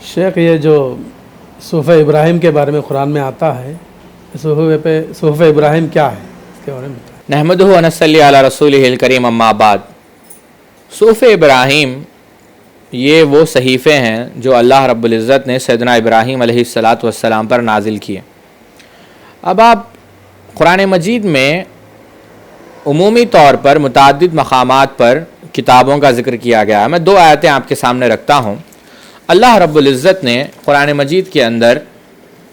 شیخ یہ جو صحف ابراہیم کے بارے میں قرآن میں آتا ہے، صحف ابراہیم کیا ہے اس کے بارے میں بتائیں۔ نحمدہ و نصلی علی رسولہ الکریم، اما بعد۔ صحف ابراہیم یہ وہ صحیفے ہیں جو اللہ رب العزت نے سیدنا ابراہیم علیہ السلام پر نازل کیے۔ اب آپ قرآن مجید میں عمومی طور پر متعدد مقامات پر کتابوں کا ذکر کیا گیا ہے۔ میں دو آیتیں آپ کے سامنے رکھتا ہوں۔ اللہ رب العزت نے قرآن مجید کے اندر،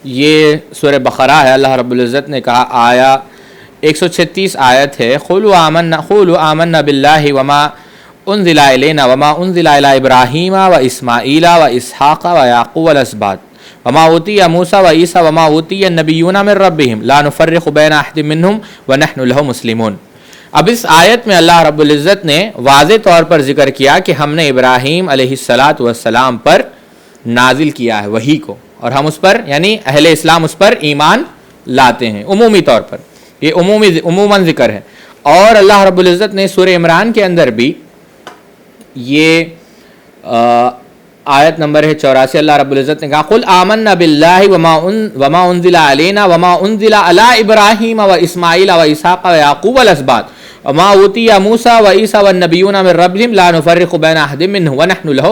یہ سورہ بقرہ ہے، اللہ رب العزت نے کہا، آیا 136 آیت ہے، قولوا آمنا باللہ وما انزل الینا وما انزل الی ابراہیم و اسماعیل و اسحاق و یعقوب الاسباط وما اوتی موسیٰ و عیسیٰ وما اوتی النبیون من ربہم لا نفرق بین احد منہم ونحن لہ مسلمون۔ اب اس آیت میں اللہ رب العزت نے واضح طور پر ذکر کیا کہ ہم نے ابراہیم علیہ السلام پر نازل کیا ہے وحی کو، اور ہم اس پر یعنی اہل اسلام اس پر ایمان لاتے ہیں عمومی طور پر، یہ عموماً ذکر ہے۔ اور اللہ رب العزت نے سورہ عمران کے اندر بھی یہ آیت نمبر ہے 84، اللہ رب العزت نے کہا، قل آمنا باللہ وما انزل علینا وما انزل علی ابراہیم و اسماعیل و اسحاق و یعقوب الاسباط وما اوتی موسیٰ و عیسیٰ والنبیون من ربہم لا نفرق بین احد منہم ونحن لہ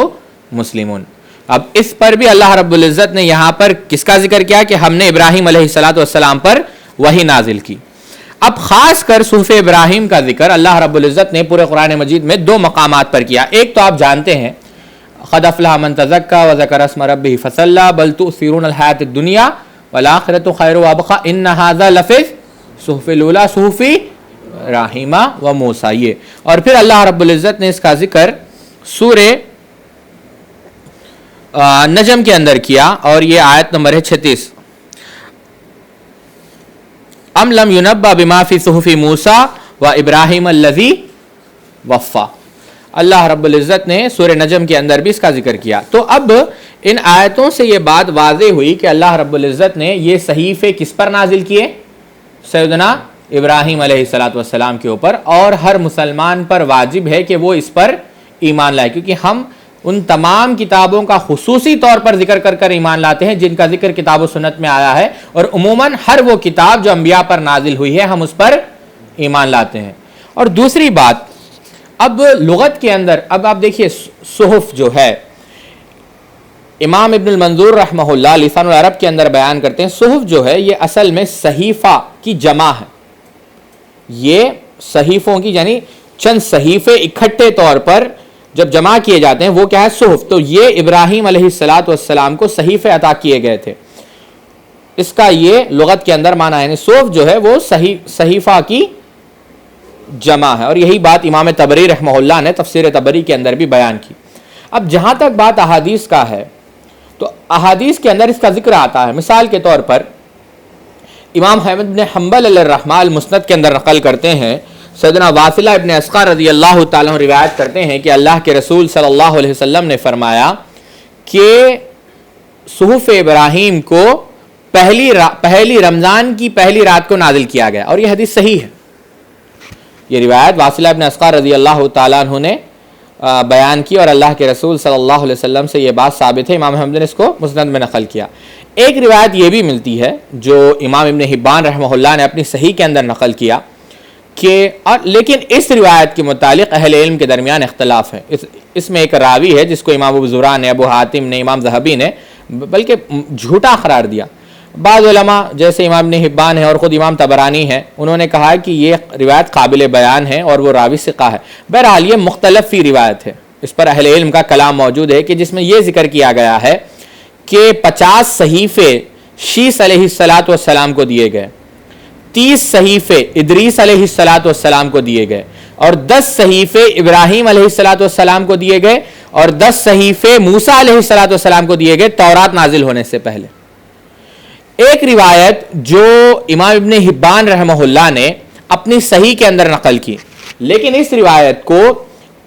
مسلمون۔ اب اس پر بھی اللہ رب العزت نے یہاں پر کس کا ذکر کیا کہ ہم نے ابراہیم علیہ السلام پر وحی نازل کی۔ اب خاص کر صحف ابراہیم کا ذکر اللہ رب العزت نے پورے قرآن مجید میں دو مقامات پر کیا۔ ایک تو آپ جانتے ہیں، قد افلح من تزکا وذکر اسم ربہ فصلی بل تؤثرون الحیاۃ الدنیا والآخرۃ خیر وابقی ان ھذا لفی صحف الاولی صحف ابراہیم و موسیٰ۔ یہ اور پھر اللہ رب العزت نے اس کا ذکر سورہ نجم کے اندر کیا، اور یہ آیت نمبر ہے 36، ام لم ینبأ بما فی صحف موسیٰ و ابراہیم الذی وفا۔ اللہ رب العزت نے سورہ نجم کے اندر بھی اس کا ذکر کیا۔ تو اب ان آیتوں سے یہ بات واضح ہوئی کہ اللہ رب العزت نے یہ صحیفے کس پر نازل کیے؟ سیدنا ابراہیم علیہ السلام کے اوپر، اور ہر مسلمان پر واجب ہے کہ وہ اس پر ایمان لائے، کیونکہ ہم ان تمام کتابوں کا خصوصی طور پر ذکر کر ایمان لاتے ہیں جن کا ذکر کتاب و سنت میں آیا ہے، اور عموماً ہر وہ کتاب جو انبیاء پر نازل ہوئی ہے ہم اس پر ایمان لاتے ہیں۔ اور دوسری بات، اب لغت کے اندر اب آپ دیکھیے صحف جو ہے، امام ابن المنظور رحمہ اللہ لسان العرب کے اندر بیان کرتے ہیں، صحف جو ہے یہ اصل میں صحیفہ کی جمع ہے۔ یہ صحیفوں کی یعنی چند صحیفے اکٹھے طور پر جب جمع کیے جاتے ہیں وہ کیا ہے؟ صحف۔ تو یہ ابراہیم علیہ السلام کو صحیفے عطا کیے گئے تھے، اس کا یہ لغت کے اندر معنی ہے، یعنی صحف جو ہے وہ صحیفہ کی جمع ہے، اور یہی بات امام طبری رحمہ اللہ نے تفسیر طبری کے اندر بھی بیان کی۔ اب جہاں تک بات احادیث کا ہے تو احادیث کے اندر اس کا ذکر آتا ہے۔ مثال کے طور پر امام احمد بن حنبل علیہ الرحمہ المسند کے اندر نقل کرتے ہیں، سیدنا واصلہ ابن اسقر رضی اللہ تعالیٰ عنہ روایت کرتے ہیں کہ اللہ کے رسول صلی اللہ علیہ وسلم نے فرمایا کہ صحف ابراہیم کو پہلی رمضان کی پہلی رات کو نازل کیا گیا، اور یہ حدیث صحیح ہے۔ یہ روایت واصلہ ابن اسقر رضی اللہ تعالیٰ عنہ نے بیان کی، اور اللہ کے رسول صلی اللہ علیہ وسلم سے یہ بات ثابت ہے۔ امام احمد نے اس کو مسند میں نقل کیا۔ ایک روایت یہ بھی ملتی ہے جو امام ابن حبان رحمہ اللہ نے اپنی صحیح کے اندر نقل کیا کہ لیکن اس روایت کے متعلق اہل علم کے درمیان اختلاف ہے۔ اس میں ایک راوی ہے جس کو امام ابو زرع نے، ابو حاتم نے، امام ذہبی نے بلکہ جھوٹا قرار دیا۔ بعض علماء جیسے امام ابن حبان ہے اور خود امام طبرانی ہے، انہوں نے کہا کہ یہ روایت قابل بیان ہے اور وہ راوی ثقہ ہے۔ بہرحال یہ مختلف فی روایت ہے، اس پر اہل علم کا کلام موجود ہے کہ جس میں یہ ذکر کیا گیا ہے کہ 50 صحیفے شیس علیہ السلام کو دیے گئے، 30 صحیفے ادریس علیہ السلام کو دیے گئے، اور 10 صحیفے ابراہیم علیہ السلام کو دیے گئے، اور 10 صحیفے موسیٰ علیہ السلام کو دیے گئے تورات نازل ہونے سے پہلے۔ ایک روایت جو امام ابن حبان رحمہ اللہ نے اپنی صحیح کے اندر نقل کی، لیکن اس روایت کو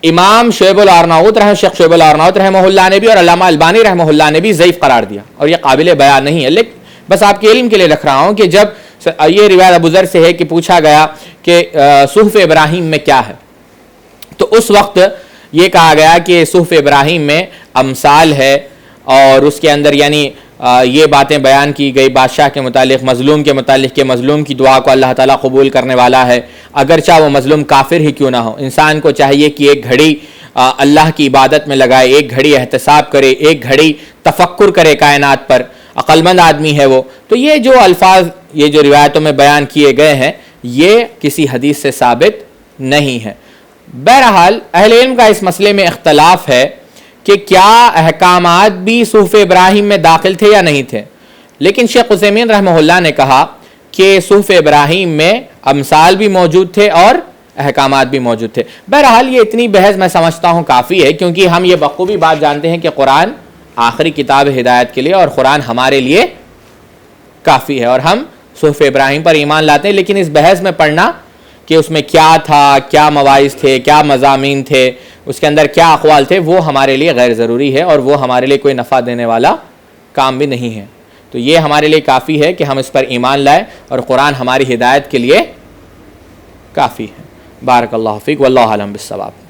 امام شعیب الارناؤط شیخ شعیب الارناؤط رحمہ اللہ نے بھی اور علامہ البانی رحمہ اللہ نے بھی ضعیف قرار دیا، اور یہ قابل بیان نہیں ہے۔ لیکن بس آپ کے علم کے لیے رکھ رہا ہوں کہ جب یہ روایت ابو ذر سے ہے کہ پوچھا گیا کہ صحف ابراہیم میں کیا ہے، تو اس وقت یہ کہا گیا کہ صحف ابراہیم میں امثال ہے اور اس کے اندر یعنی یہ باتیں بیان کی گئی بادشاہ کے متعلق، مظلوم کے متعلق کہ مظلوم کی دعا کو اللہ تعالیٰ قبول کرنے والا ہے، اگرچہ وہ مظلوم کافر ہی کیوں نہ ہو۔ انسان کو چاہیے کہ ایک گھڑی اللہ کی عبادت میں لگائے، ایک گھڑی احتساب کرے، ایک گھڑی تفکر کرے کائنات پر، عقل مند آدمی ہے وہ۔ تو یہ جو الفاظ یہ جو روایتوں میں بیان کیے گئے ہیں یہ کسی حدیث سے ثابت نہیں ہے۔ بہرحال اہل علم کا اس مسئلے میں اختلاف ہے کہ کیا احکامات بھی صحف ابراہیم میں داخل تھے یا نہیں تھے، لیکن شیخ عثیمین رحمہ اللہ نے کہا کہ صحف ابراہیم میں امثال بھی موجود تھے اور احکامات بھی موجود تھے۔ بہرحال یہ اتنی بحث میں سمجھتا ہوں کافی ہے، کیونکہ ہم یہ بخوبی بات جانتے ہیں کہ قرآن آخری کتاب ہدایت کے لیے اور قرآن ہمارے لیے کافی ہے، اور ہم صحف ابراہیم پر ایمان لاتے ہیں۔ لیکن اس بحث میں پڑھنا کہ اس میں کیا تھا، کیا مواعظ تھے، کیا مضامین تھے، اس کے اندر کیا اقوال تھے، وہ ہمارے لیے غیر ضروری ہے اور وہ ہمارے لیے کوئی نفع دینے والا کام بھی نہیں ہے۔ تو یہ ہمارے لیے کافی ہے کہ ہم اس پر ایمان لائیں اور قرآن ہماری ہدایت کے لیے کافی ہے۔ بارک اللہ فیک واللہ اعلم بالصواب۔